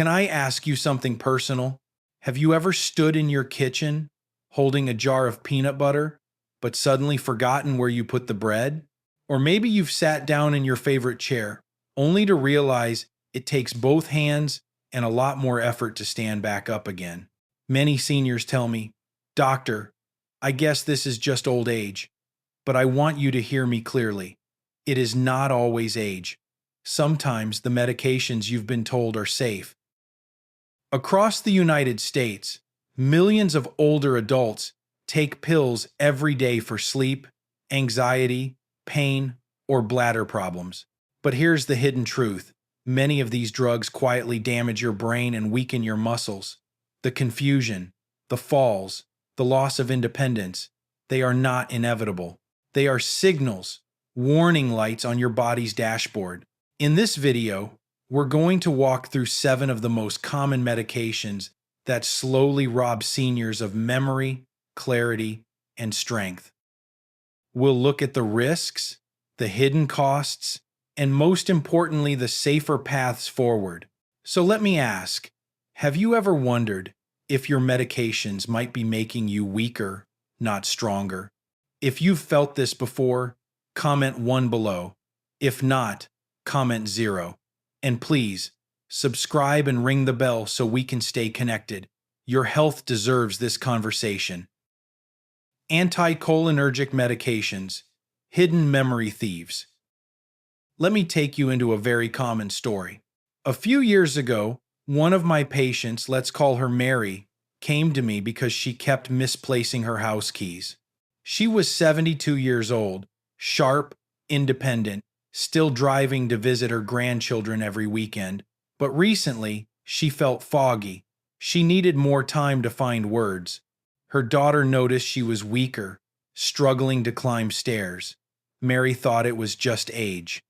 Can I ask you something personal? Have you ever stood in your kitchen holding a jar of peanut butter, but suddenly forgotten where you put the bread? Or maybe you've sat down in your favorite chair, only to realize it takes both hands and a lot more effort to stand back up again. Many seniors tell me, "Doctor, I guess this is just old age," but I want you to hear me clearly. It is not always age. Sometimes the medications you've been told are safe. Across the United States, millions of older adults take pills every day for sleep, anxiety, pain, or bladder problems. But here's the hidden truth. Many of these drugs quietly damage your brain and weaken your muscles. The confusion, the falls, the loss of independence, they are not inevitable. They are signals, warning lights on your body's dashboard. In this video, we're going to walk through 7 of the most common medications that slowly rob seniors of memory, clarity, and strength. We'll look at the risks, the hidden costs, and most importantly, the safer paths forward. So let me ask, have you ever wondered if your medications might be making you weaker, not stronger? If you've felt this before, comment 1 below. If not, comment 0. And please, subscribe and ring the bell so we can stay connected. Your health deserves this conversation. Anticholinergic medications, hidden memory thieves. Let me take you into a very common story. A few years ago, one of my patients, let's call her Mary, came to me because she kept misplacing her house keys. She was 72 years old, sharp, independent, still driving to visit her grandchildren every weekend, but recently she felt foggy. She needed more time to find words. Her daughter noticed she was weaker, struggling to climb stairs. Mary thought it was just age.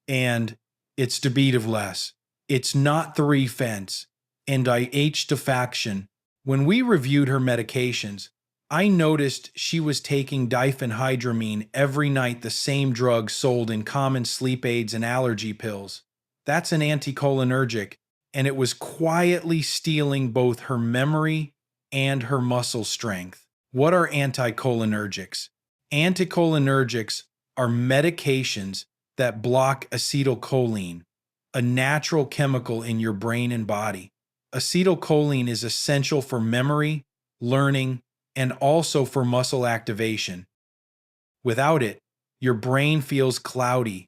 And it's to beat of less. It's not the refense, and I H to faction. When we reviewed her medications, I noticed she was taking diphenhydramine every night, the same drug sold in common sleep aids and allergy pills. That's an anticholinergic, and it was quietly stealing both her memory and her muscle strength. What are anticholinergics? Anticholinergics are medications that block acetylcholine, a natural chemical in your brain and body. Acetylcholine is essential for memory, learning, and also for muscle activation. Without it, your brain feels cloudy,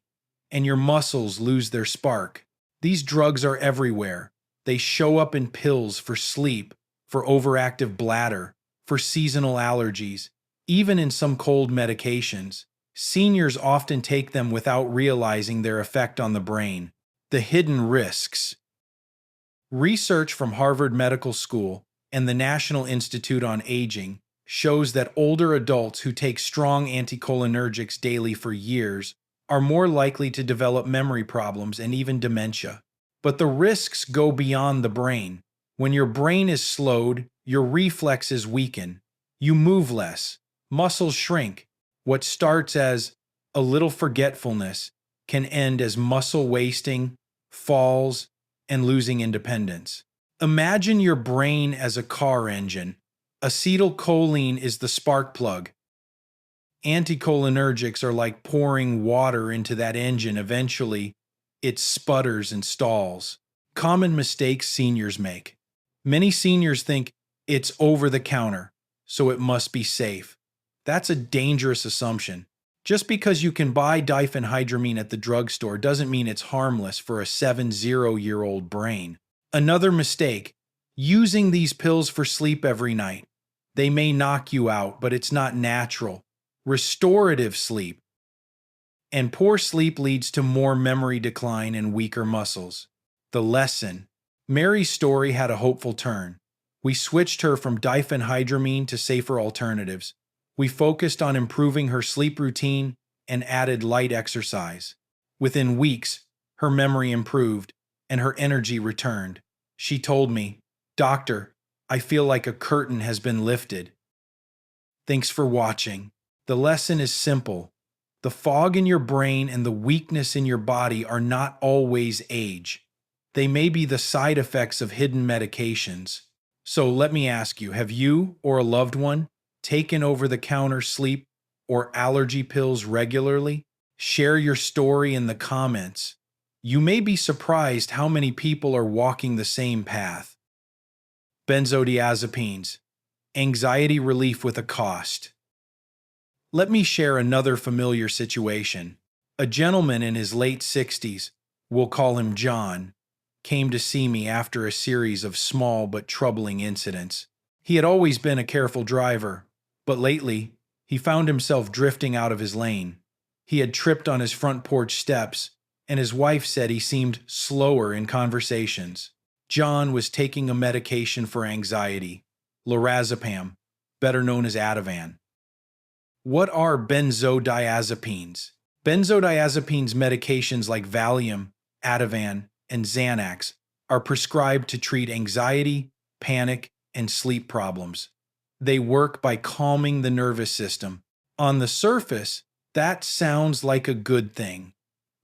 and your muscles lose their spark. These drugs are everywhere. They show up in pills for sleep, for overactive bladder, for seasonal allergies, even in some cold medications. Seniors often take them without realizing their effect on the brain. The hidden risks. Research from Harvard Medical School and the National Institute on Aging shows that older adults who take strong anticholinergics daily for years are more likely to develop memory problems and even dementia. But the risks go beyond the brain. When your brain is slowed, your reflexes weaken. You move less. Muscles shrink. What starts as a little forgetfulness can end as muscle wasting, falls, and losing independence. Imagine your brain as a car engine. Acetylcholine is the spark plug. Anticholinergics are like pouring water into that engine. Eventually, it sputters and stalls. Common mistakes seniors make. Many seniors think it's over the counter, so it must be safe. That's a dangerous assumption. Just because you can buy diphenhydramine at the drugstore doesn't mean it's harmless for a 70-year-old brain. Another mistake, using these pills for sleep every night. They may knock you out, but it's not natural. Restorative sleep. And poor sleep leads to more memory decline and weaker muscles. The lesson. Mary's story had a hopeful turn. We switched her from diphenhydramine to safer alternatives. We focused on improving her sleep routine and added light exercise. Within weeks, her memory improved and her energy returned. She told me, "Doctor, I feel like a curtain has been lifted." Thanks for watching. The lesson is simple. The fog in your brain and the weakness in your body are not always age. They may be the side effects of hidden medications. So let me ask you, have you or a loved one taken over-the-counter sleep or allergy pills regularly? Share your story in the comments. You may be surprised how many people are walking the same path. Benzodiazepines, anxiety relief with a cost. Let me share another familiar situation. A gentleman in his late 60s, we'll call him John, came to see me after a series of small but troubling incidents. He had always been a careful driver, but lately, he found himself drifting out of his lane. He had tripped on his front porch steps, and his wife said he seemed slower in conversations. John was taking a medication for anxiety, lorazepam, better known as Ativan. What are benzodiazepines? Benzodiazepines medications like Valium, Ativan, and Xanax are prescribed to treat anxiety, panic, and sleep problems. They work by calming the nervous system. On the surface, that sounds like a good thing,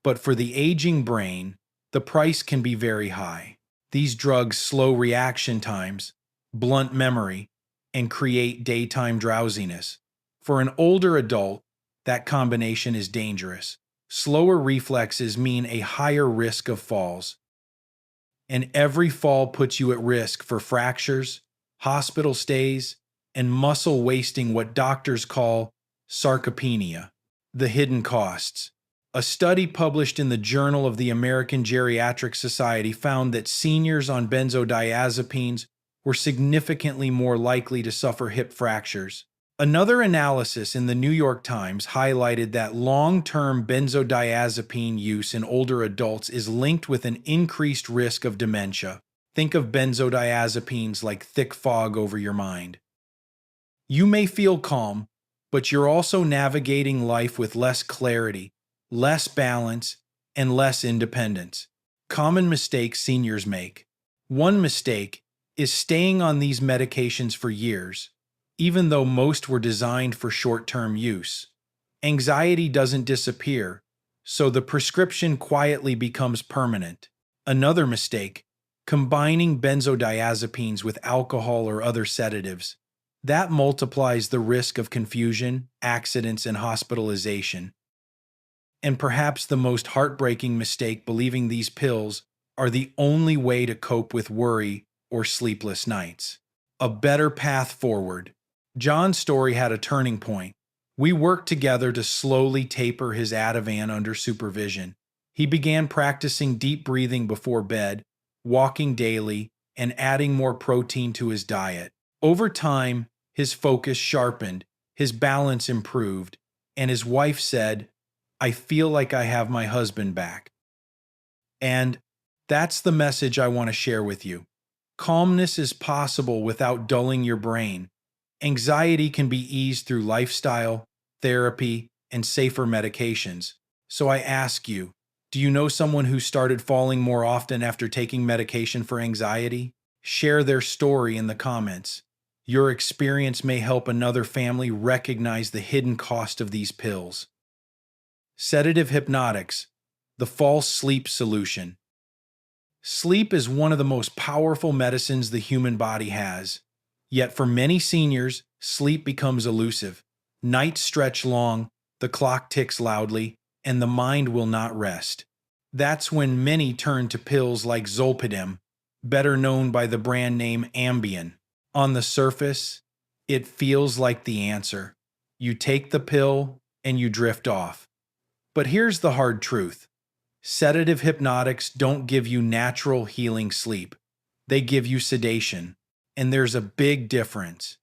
but for the aging brain, the price can be very high. These drugs slow reaction times, blunt memory, and create daytime drowsiness. For an older adult, that combination is dangerous. Slower reflexes mean a higher risk of falls. And every fall puts you at risk for fractures, hospital stays, and muscle wasting, what doctors call sarcopenia. The hidden costs. A study published in the Journal of the American Geriatric Society found that seniors on benzodiazepines were significantly more likely to suffer hip fractures. Another analysis in the New York Times highlighted that long-term benzodiazepine use in older adults is linked with an increased risk of dementia. Think of benzodiazepines like thick fog over your mind. You may feel calm, but you're also navigating life with less clarity, less balance, and less independence. Common mistakes seniors make. One mistake is staying on these medications for years, even though most were designed for short-term use. Anxiety doesn't disappear, so the prescription quietly becomes permanent. Another mistake, combining benzodiazepines with alcohol or other sedatives. That multiplies the risk of confusion, accidents, and hospitalization. And perhaps the most heartbreaking mistake, believing these pills are the only way to cope with worry or sleepless nights. A better path forward. John's story had a turning point. We worked together to slowly taper his Ativan under supervision. He began practicing deep breathing before bed, walking daily, and adding more protein to his diet. Over time, his focus sharpened, his balance improved, and his wife said, "I feel like I have my husband back." And that's the message I want to share with you. Calmness is possible without dulling your brain. Anxiety can be eased through lifestyle, therapy, and safer medications. So I ask you, do you know someone who started falling more often after taking medication for anxiety? Share their story in the comments. Your experience may help another family recognize the hidden cost of these pills. Sedative hypnotics, the false sleep solution. Sleep is one of the most powerful medicines the human body has. Yet for many seniors, sleep becomes elusive. Nights stretch long, the clock ticks loudly, and the mind will not rest. That's when many turn to pills like Zolpidem, better known by the brand name Ambien. On the surface, it feels like the answer. You take the pill and you drift off. But here's the hard truth. Sedative hypnotics don't give you natural healing sleep. They give you sedation. And there's a big difference.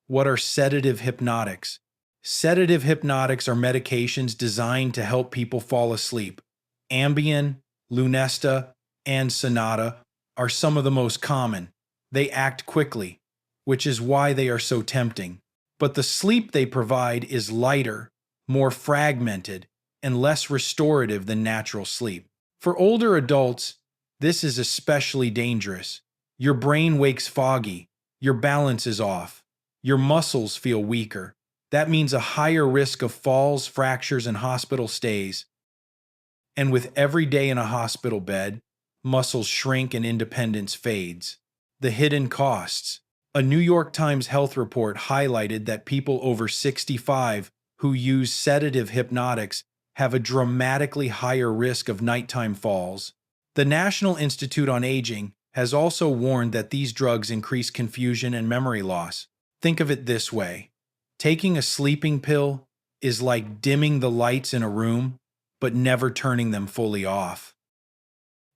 What are sedative hypnotics? Sedative hypnotics are medications designed to help people fall asleep. Ambien, Lunesta, and Sonata are some of the most common. They act quickly, which is why they are so tempting. But the sleep they provide is lighter, more fragmented, and less restorative than natural sleep. For older adults, this is especially dangerous. Your brain wakes foggy, your balance is off, your muscles feel weaker. That means a higher risk of falls, fractures, and hospital stays. And with every day in a hospital bed, muscles shrink and independence fades. The hidden costs. A New York Times health report highlighted that people over 65 who use sedative hypnotics have a dramatically higher risk of nighttime falls. The National Institute on Aging has also warned that these drugs increase confusion and memory loss. Think of it this way. Taking a sleeping pill is like dimming the lights in a room, but never turning them fully off.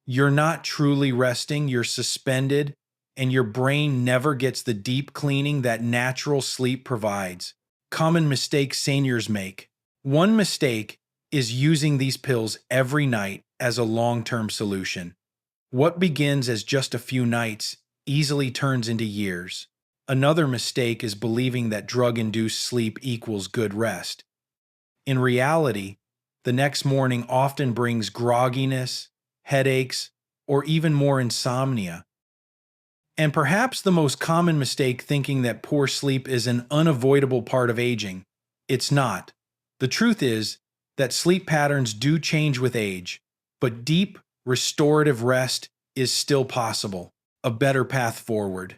You're not truly resting, you're suspended, and your brain never gets the deep cleaning that natural sleep provides. Common mistakes seniors make. One mistake is using these pills every night as a long-term solution. What begins as just a few nights easily turns into years. Another mistake is believing that drug-induced sleep equals good rest. In reality, the next morning often brings grogginess, headaches, or even more insomnia. And perhaps the most common mistake thinking that poor sleep is an unavoidable part of aging. It's not. The truth is that sleep patterns do change with age, but deep, restorative rest is still possible. A better path forward.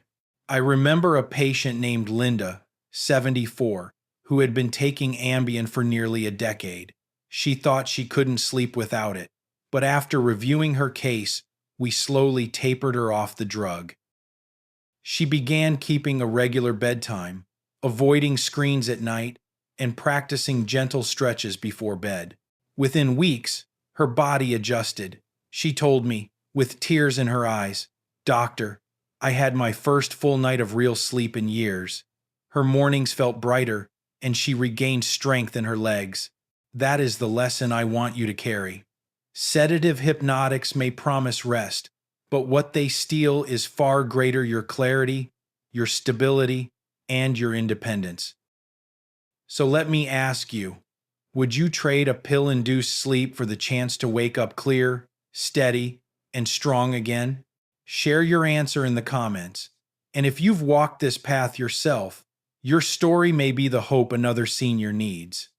I remember a patient named Linda, 74, who had been taking Ambien for nearly a decade. She thought she couldn't sleep without it, but after reviewing her case, we slowly tapered her off the drug. She began keeping a regular bedtime, avoiding screens at night, and practicing gentle stretches before bed. Within weeks, her body adjusted. She told me, with tears in her eyes, "Doctor, I had my first full night of real sleep in years." Her mornings felt brighter, and she regained strength in her legs. That is the lesson I want you to carry. Sedative hypnotics may promise rest, but what they steal is far greater: your clarity, your stability, and your independence. So let me ask you, would you trade a pill-induced sleep for the chance to wake up clear, steady, and strong again? Share your answer in the comments. And if you've walked this path yourself, your story may be the hope another senior needs.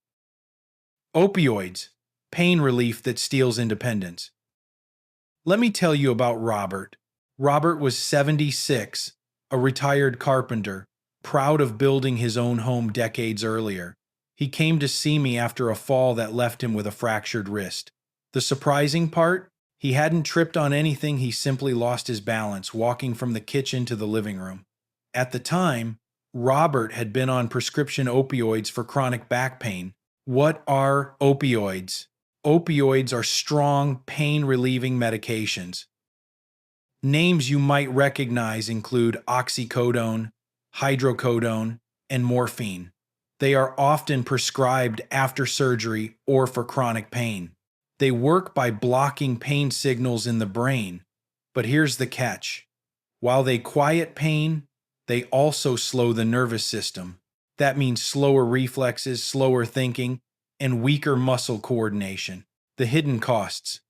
Opioids, pain relief that steals independence. Let me tell you about Robert. Robert was 76, a retired carpenter, proud of building his own home decades earlier. He came to see me after a fall that left him with a fractured wrist. The surprising part? He hadn't tripped on anything, he simply lost his balance walking from the kitchen to the living room. At the time, Robert had been on prescription opioids for chronic back pain. What are opioids? Opioids are strong, pain-relieving medications. Names you might recognize include oxycodone, hydrocodone, and morphine. They are often prescribed after surgery or for chronic pain. They work by blocking pain signals in the brain. But here's the catch. While they quiet pain, they also slow the nervous system. That means slower reflexes, slower thinking, and weaker muscle coordination. The hidden costs.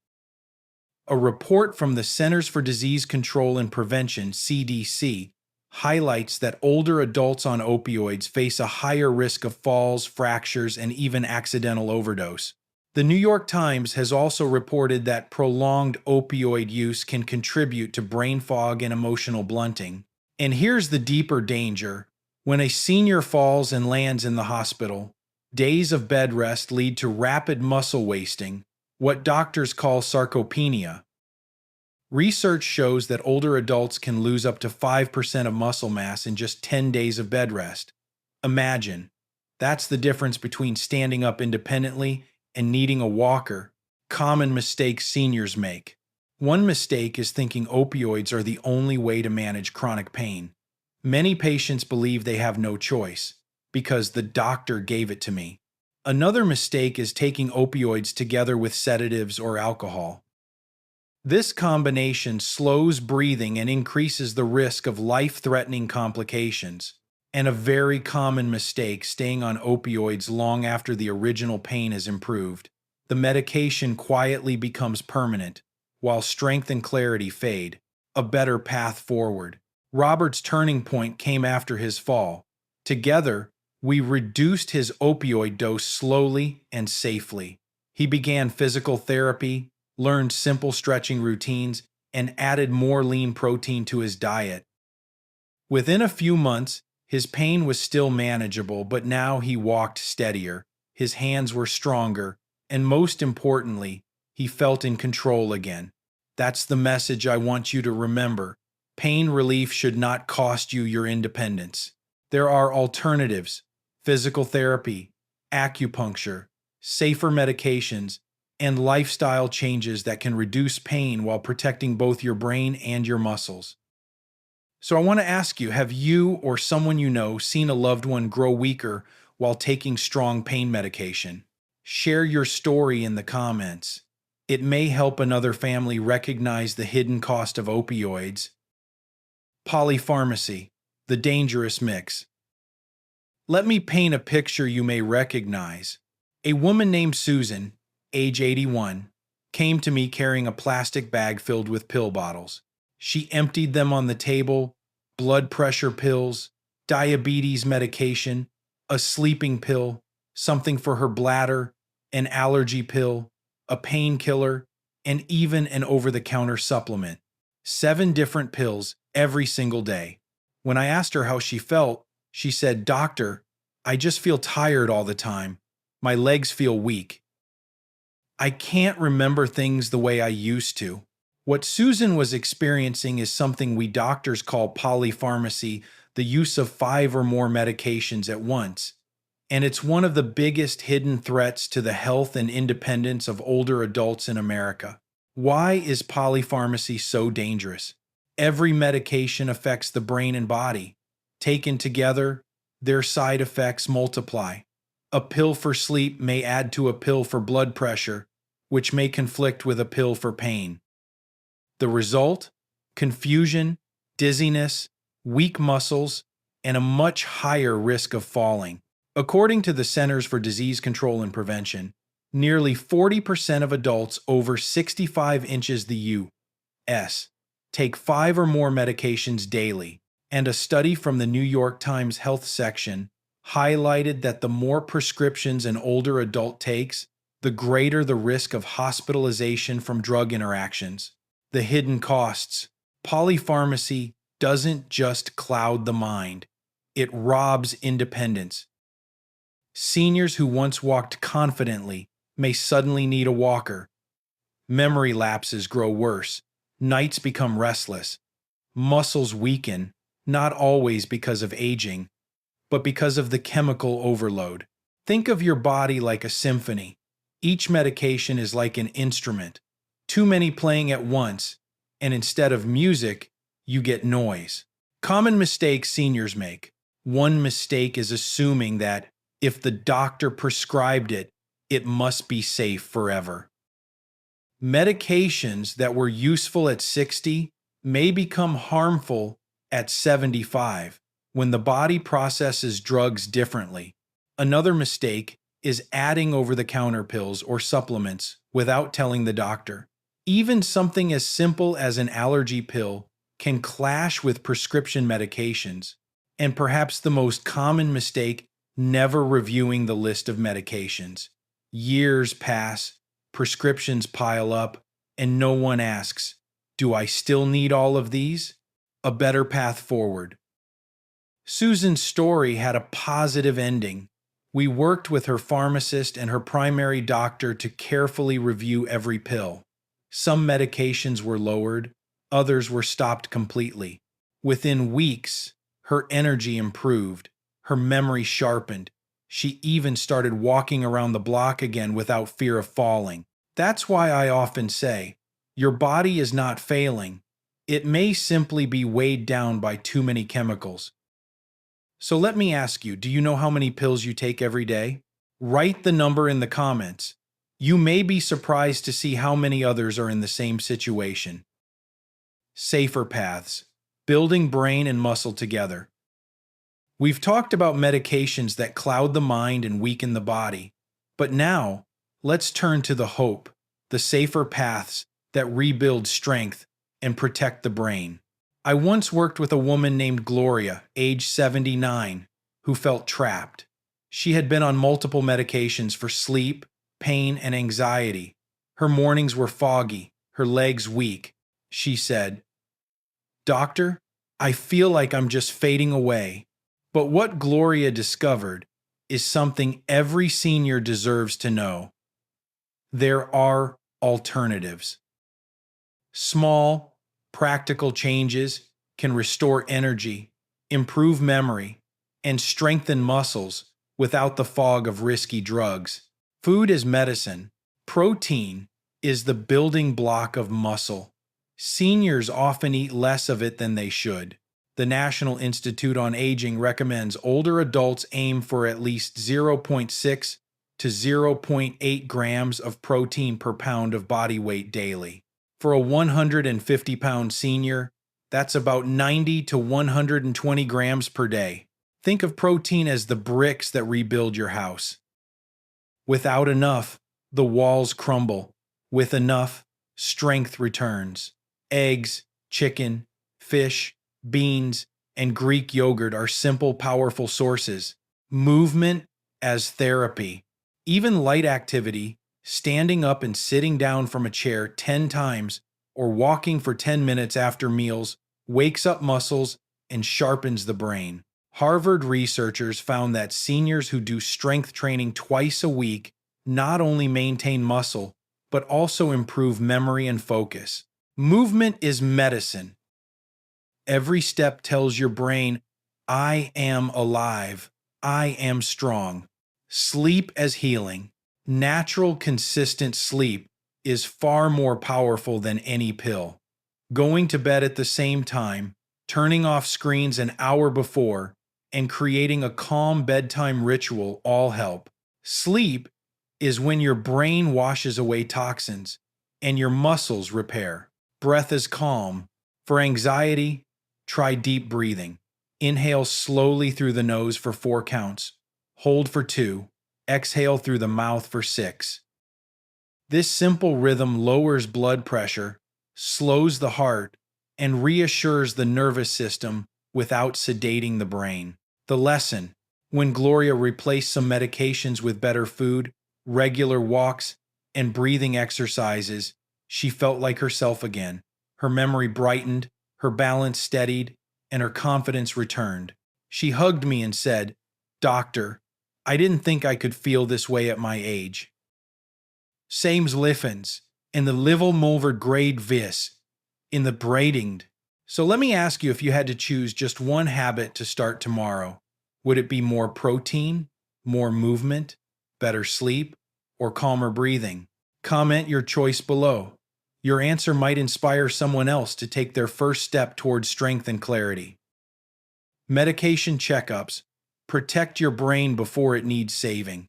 A report from the Centers for Disease Control and Prevention, CDC, highlights that older adults on opioids face a higher risk of falls, fractures, and even accidental overdose. The New York Times has also reported that prolonged opioid use can contribute to brain fog and emotional blunting. And here's the deeper danger. When a senior falls and lands in the hospital, days of bed rest lead to rapid muscle wasting, what doctors call sarcopenia. Research shows that older adults can lose up to 5% of muscle mass in just 10 days of bed rest. Imagine, that's the difference between standing up independently and needing a walker. Common mistakes seniors make. One mistake is thinking opioids are the only way to manage chronic pain. Many patients believe they have no choice, because the doctor gave it to me. Another mistake is taking opioids together with sedatives or alcohol. This combination slows breathing and increases the risk of life-threatening complications. And a very common mistake, staying on opioids long after the original pain has improved. The medication quietly becomes permanent, while strength and clarity fade. A better path forward. Robert's turning point came after his fall. Together, we reduced his opioid dose slowly and safely. He began physical therapy, learned simple stretching routines, and added more lean protein to his diet. Within a few months, his pain was still manageable, but now he walked steadier, his hands were stronger, and most importantly, he felt in control again. That's the message I want you to remember. Pain relief should not cost you your independence. There are alternatives: physical therapy, acupuncture, safer medications, and lifestyle changes that can reduce pain while protecting both your brain and your muscles. So I want to ask you, have you or someone you know seen a loved one grow weaker while taking strong pain medication? Share your story in the comments. It may help another family recognize the hidden cost of opioids. Polypharmacy, the dangerous mix. Let me paint a picture you may recognize. A woman named Susan, age 81, came to me carrying a plastic bag filled with pill bottles. She emptied them on the table: blood pressure pills, diabetes medication, a sleeping pill, something for her bladder, an allergy pill, a painkiller, and even an over-the-counter supplement. 7 different pills every single day. When I asked her how she felt, she said, "Doctor, I just feel tired all the time. My legs feel weak. I can't remember things the way I used to." What Susan was experiencing is something we doctors call polypharmacy, the use of 5 or more medications at once. And it's one of the biggest hidden threats to the health and independence of older adults in America. Why is polypharmacy so dangerous? Every medication affects the brain and body. Taken together, their side effects multiply. A pill for sleep may add to a pill for blood pressure, which may conflict with a pill for pain. The result? Confusion, dizziness, weak muscles, and a much higher risk of falling. According to the Centers for Disease Control and Prevention, nearly 40% of adults over 65 inches the U.S. take 5 or more medications daily, and a study from the New York Times Health section highlighted that the more prescriptions an older adult takes, the greater the risk of hospitalization from drug interactions. The hidden costs. Polypharmacy doesn't just cloud the mind, it robs independence. Seniors who once walked confidently may suddenly need a walker. Memory lapses grow worse. Nights become restless. Muscles weaken, not always because of aging, but because of the chemical overload. Think of your body like a symphony. Each medication is like an instrument. Too many playing at once, and instead of music, you get noise. Common mistakes seniors make. One mistake is assuming that if the doctor prescribed it, it must be safe forever. Medications that were useful at 60 may become harmful at 75 when the body processes drugs differently. Another mistake is adding over-the-counter pills or supplements without telling the doctor. Even something as simple as an allergy pill can clash with prescription medications. And perhaps the most common mistake, never reviewing the list of medications. Years pass, prescriptions pile up, and no one asks, "Do I still need all of these?" A better path forward. Susan's story had a positive ending. We worked with her pharmacist and her primary doctor to carefully review every pill. Some medications were lowered, others were stopped completely. Within weeks, her energy improved, her memory sharpened. She even started walking around the block again without fear of falling. That's why I often say, your body is not failing. It may simply be weighed down by too many chemicals. So let me ask you, do you know how many pills you take every day? Write the number in the comments. You may be surprised to see how many others are in the same situation. Safer paths. Building brain and muscle together. We've talked about medications that cloud the mind and weaken the body. But now, let's turn to the hope, the safer paths that rebuild strength and protect the brain. I once worked with a woman named Gloria, age 79, who felt trapped. She had been on multiple medications for sleep, pain, and anxiety. Her mornings were foggy, her legs weak. She said, "Doctor, I feel like I'm just fading away." But what Gloria discovered is something every senior deserves to know. There are alternatives. Small, practical changes can restore energy, improve memory, and strengthen muscles without the fog of risky drugs. Food is medicine. Protein is the building block of muscle. Seniors often eat less of it than they should. The National Institute on Aging recommends older adults aim for at least 0.6 to 0.8 grams of protein per pound of body weight daily. For a 150-pound senior, that's about 90 to 120 grams per day. Think of protein as the bricks that rebuild your house. Without enough, the walls crumble. With enough, strength returns. Eggs, chicken, fish, beans, and Greek yogurt are simple, powerful sources. Movement as therapy. Even light activity, standing up and sitting down from a chair 10 times, or walking for 10 minutes after meals, wakes up muscles and sharpens the brain. Harvard researchers found that seniors who do strength training twice a week not only maintain muscle, but also improve memory and focus. Movement is medicine. Every step tells your brain, "I am alive. I am strong." Sleep as healing. Natural, consistent sleep is far more powerful than any pill. Going to bed at the same time, turning off screens an hour before, and creating a calm bedtime ritual all help. Sleep is when your brain washes away toxins and your muscles repair. Breath is calm. For anxiety, try deep breathing. Inhale slowly through the nose for 4 counts. Hold for 2. Exhale through the mouth for 6. This simple rhythm lowers blood pressure, slows the heart, and reassures the nervous system without sedating the brain. The lesson: when Gloria replaced some medications with better food, regular walks, and breathing exercises, she felt like herself again. Her memory brightened, her balance steadied, and her confidence returned. She hugged me and said, "Doctor, I didn't think I could feel this way at my age." Sames liffens, in the livel mulver grade vis, in the braidinged. So let me ask you, if you had to choose just one habit to start tomorrow, would it be more protein, more movement, better sleep, or calmer breathing? Comment your choice below. Your answer might inspire someone else to take their first step towards strength and clarity. Medication checkups. Protect your brain before it needs saving.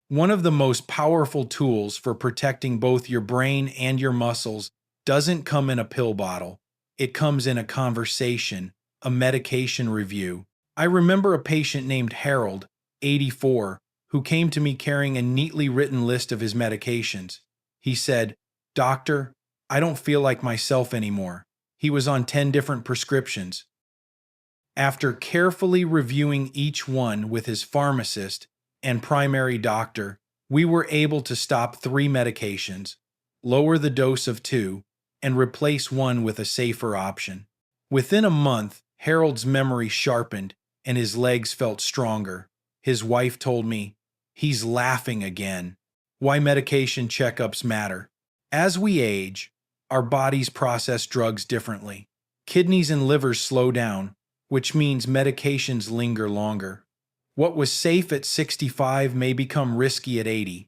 One of the most powerful tools for protecting both your brain and your muscles doesn't come in a pill bottle. It comes in a conversation, a medication review. I remember a patient named Harold, 84, who came to me carrying a neatly written list of his medications. He said, "Doctor, I don't feel like myself anymore." He was on 10 different prescriptions. After carefully reviewing each one with his pharmacist and primary doctor, we were able to stop 3 medications, lower the dose of 2, and replace one with a safer option. Within a month, Harold's memory sharpened and his legs felt stronger. His wife told me, "He's laughing again." Why medication checkups matter. As we age, our bodies process drugs differently. Kidneys and livers slow down, which means medications linger longer. What was safe at 65 may become risky at 80.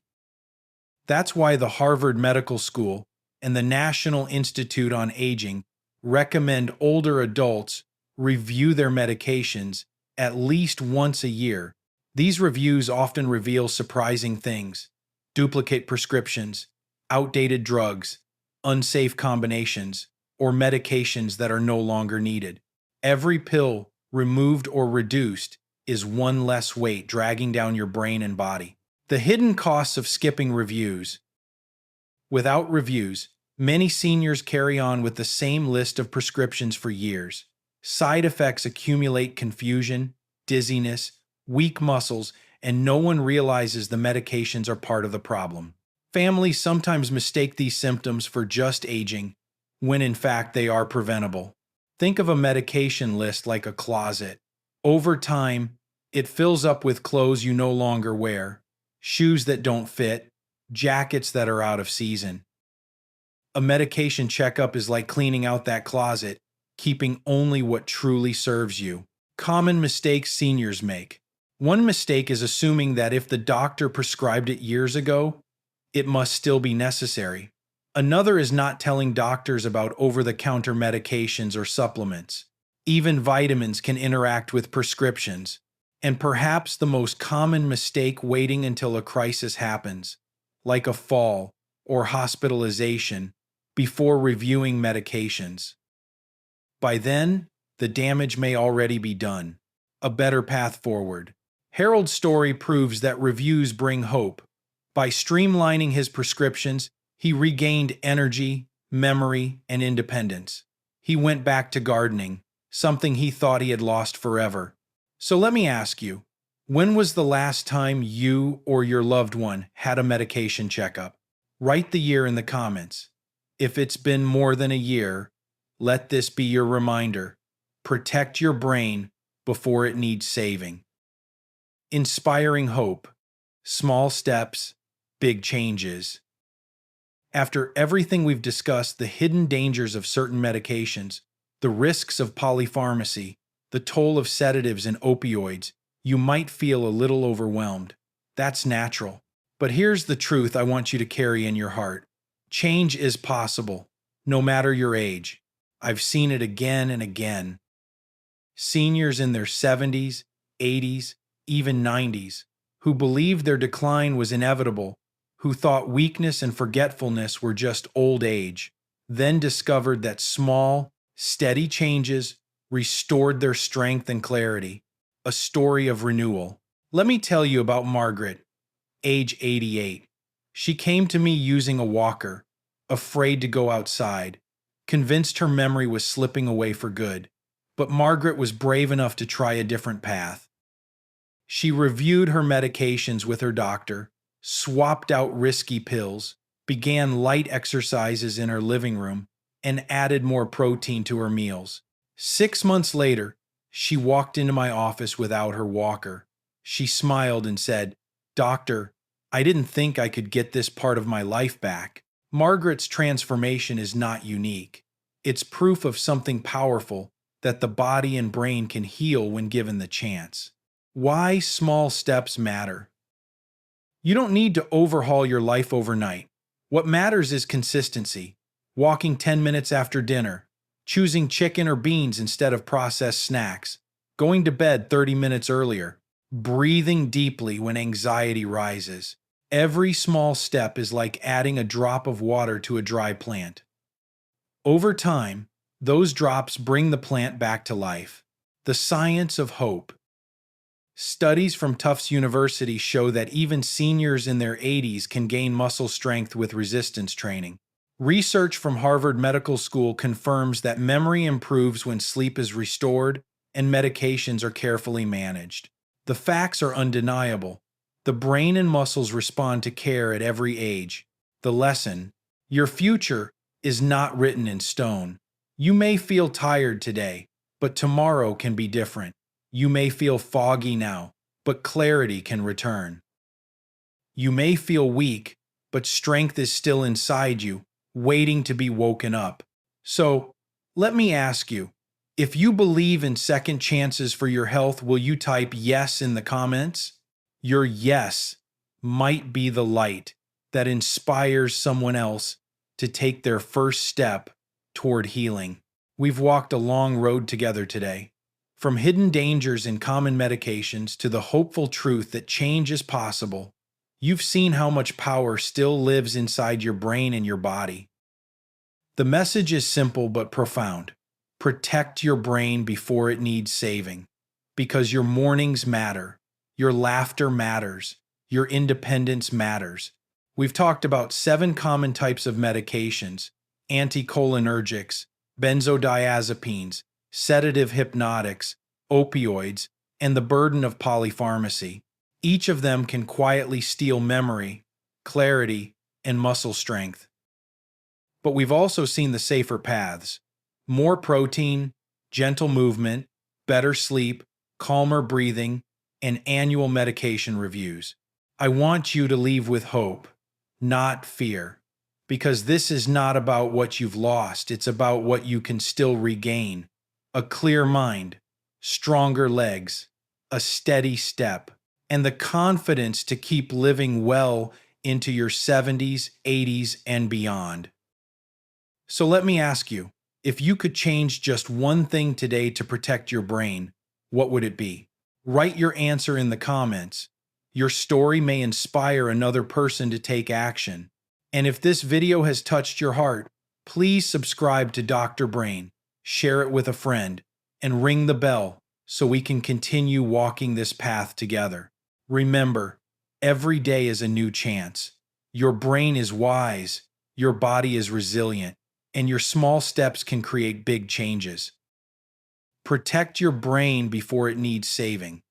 That's why the Harvard Medical School and the National Institute on Aging recommend older adults review their medications at least once a year. These reviews often reveal surprising things: duplicate prescriptions, outdated drugs, unsafe combinations, or medications that are no longer needed. Every pill removed or reduced is one less weight dragging down your brain and body. The hidden costs of skipping reviews. Without reviews, many seniors carry on with the same list of prescriptions for years. Side effects accumulate: confusion, dizziness, weak muscles, and no one realizes the medications are part of the problem. Families sometimes mistake these symptoms for just aging, when in fact they are preventable. Think of a medication list like a closet. Over time, it fills up with clothes you no longer wear, shoes that don't fit, jackets that are out of season. A medication checkup is like cleaning out that closet, keeping only what truly serves you. Common mistakes seniors make. One mistake is assuming that if the doctor prescribed it years ago, it must still be necessary. Another is not telling doctors about over-the-counter medications or supplements. Even vitamins can interact with prescriptions. And perhaps the most common mistake, waiting until a crisis happens, like a fall or hospitalization, before reviewing medications. By then, the damage may already be done. A better path forward. Harold's story proves that reviews bring hope. By streamlining his prescriptions, he regained energy, memory, and independence. He went back to gardening, something he thought he had lost forever. So let me ask you, when was the last time you or your loved one had a medication checkup? Write the year in the comments. If it's been more than a year, let this be your reminder. Protect your brain before it needs saving. Inspiring hope. Small steps, big changes. After everything we've discussed, the hidden dangers of certain medications, the risks of polypharmacy, the toll of sedatives and opioids, you might feel a little overwhelmed. That's natural. But here's the truth I want you to carry in your heart. Change is possible, no matter your age. I've seen it again and again. Seniors in their 70s, 80s, even 90s, who believed their decline was inevitable, who thought weakness and forgetfulness were just old age, then discovered that small, steady changes restored their strength and clarity. A story of renewal. Let me tell you about Margaret, age 88. She came to me using a walker, afraid to go outside, convinced her memory was slipping away for good. But Margaret was brave enough to try a different path. She reviewed her medications with her doctor, swapped out risky pills, began light exercises in her living room, and added more protein to her meals. 6 months later, she walked into my office without her walker. She smiled and said, "Doctor, I didn't think I could get this part of my life back." Margaret's transformation is not unique. It's proof of something powerful, that the body and brain can heal when given the chance. Why small steps matter. You don't need to overhaul your life overnight. What matters is consistency. Walking 10 minutes after dinner, choosing chicken or beans instead of processed snacks, going to bed 30 minutes earlier, breathing deeply when anxiety rises. Every small step is like adding a drop of water to a dry plant. Over time, those drops bring the plant back to life. The science of hope. Studies from Tufts University show that even seniors in their 80s can gain muscle strength with resistance training. Research from Harvard Medical School confirms that memory improves when sleep is restored and medications are carefully managed. The facts are undeniable. The brain and muscles respond to care at every age. The lesson: your future is not written in stone. You may feel tired today, but tomorrow can be different. You may feel foggy now, but clarity can return. You may feel weak, but strength is still inside you, waiting to be woken up. So, let me ask you, if you believe in second chances for your health, will you type yes in the comments? Your yes might be the light that inspires someone else to take their first step toward healing. We've walked a long road together today. From hidden dangers in common medications to the hopeful truth that change is possible, you've seen how much power still lives inside your brain and your body. The message is simple but profound. Protect your brain before it needs saving, because your mornings matter, your laughter matters, your independence matters. We've talked about 7 common types of medications: anticholinergics, benzodiazepines, sedative hypnotics, opioids, and the burden of polypharmacy. Each of them can quietly steal memory, clarity, and muscle strength. But we've also seen the safer paths: more protein, gentle movement, better sleep, calmer breathing, and annual medication reviews. I want you to leave with hope, not fear, because this is not about what you've lost, it's about what you can still regain: a clear mind, stronger legs, a steady step, and the confidence to keep living well into your 70s, 80s, and beyond. So let me ask you, if you could change just one thing today to protect your brain, what would it be? Write your answer in the comments. Your story may inspire another person to take action. And if this video has touched your heart, please subscribe to Dr. Brain, share it with a friend, and ring the bell so we can continue walking this path together. Remember, every day is a new chance. Your brain is wise, your body is resilient, and your small steps can create big changes. Protect your brain before it needs saving.